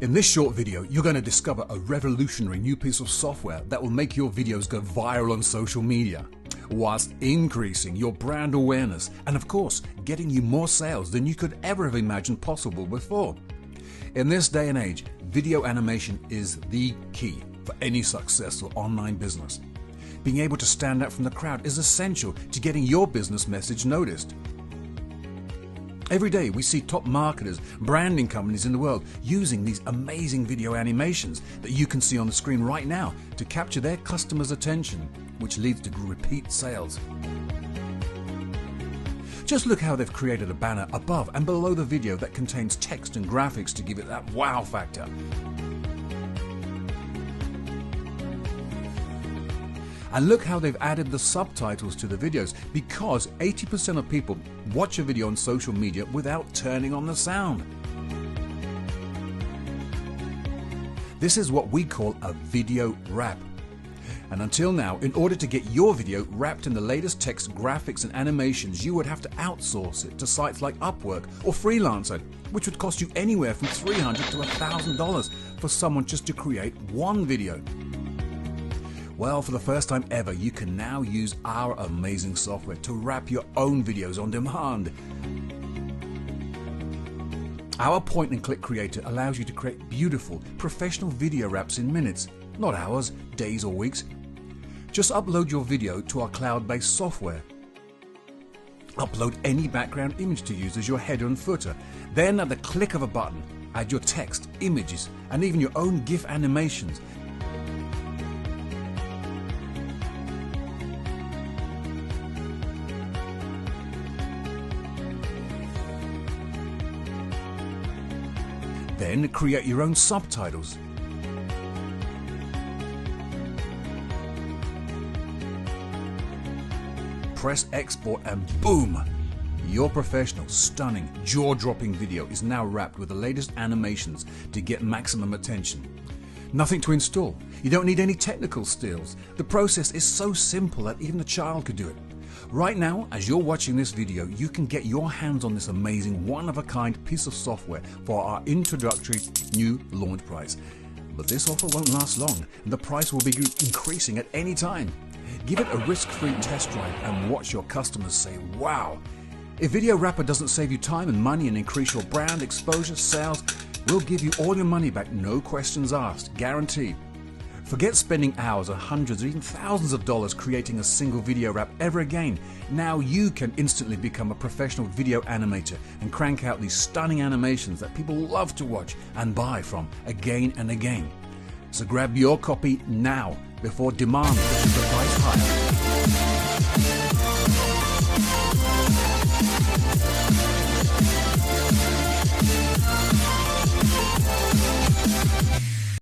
In this short video, you're going to discover a revolutionary new piece of software that will make your videos go viral on social media, whilst increasing your brand awareness and, of course, getting you more sales than you could ever have imagined possible before. In this day and age, video animation is the key for any successful online business. Being able to stand out from the crowd is essential to getting your business message noticed. Every day we see top marketers, branding companies in the world using these amazing video animations that you can see on the screen right now to capture their customers' attention, which leads to repeat sales. Just look how they've created a banner above and below the video that contains text and graphics to give it that wow factor. And look how they've added the subtitles to the videos, because 80% of people watch a video on social media without turning on the sound. This is what we call a video wrap. And until now, in order to get your video wrapped in the latest text, graphics and animations, you would have to outsource it to sites like Upwork or Freelancer, which would cost you anywhere from $300 to $1,000 for someone just to create one video. Well, for the first time ever, you can now use our amazing software to wrap your own videos on demand. Our point-and-click creator allows you to create beautiful, professional video wraps in minutes, not hours, days or weeks. Just upload your video to our cloud-based software. Upload any background image to use as your header and footer. Then, at the click of a button, add your text, images, and even your own GIF animations. Then create your own subtitles. Press export and boom! Your professional, stunning, jaw-dropping video is now wrapped with the latest animations to get maximum attention. Nothing to install. You don't need any technical skills. The process is so simple that even a child could do it. Right now, as you're watching this video, you can get your hands on this amazing one-of-a-kind piece of software for our introductory new launch price. But this offer won't last long, and the price will be increasing at any time. Give it a risk-free test drive and watch your customers say, wow! If VideoWrappr doesn't save you time and money and increase your brand exposure, sales, we'll give you all your money back, no questions asked, guaranteed. Forget spending hours or hundreds or even thousands of dollars creating a single video wrap ever again. Now you can instantly become a professional video animator and crank out these stunning animations that people love to watch and buy from again and again. So grab your copy now before demand pushes the price higher.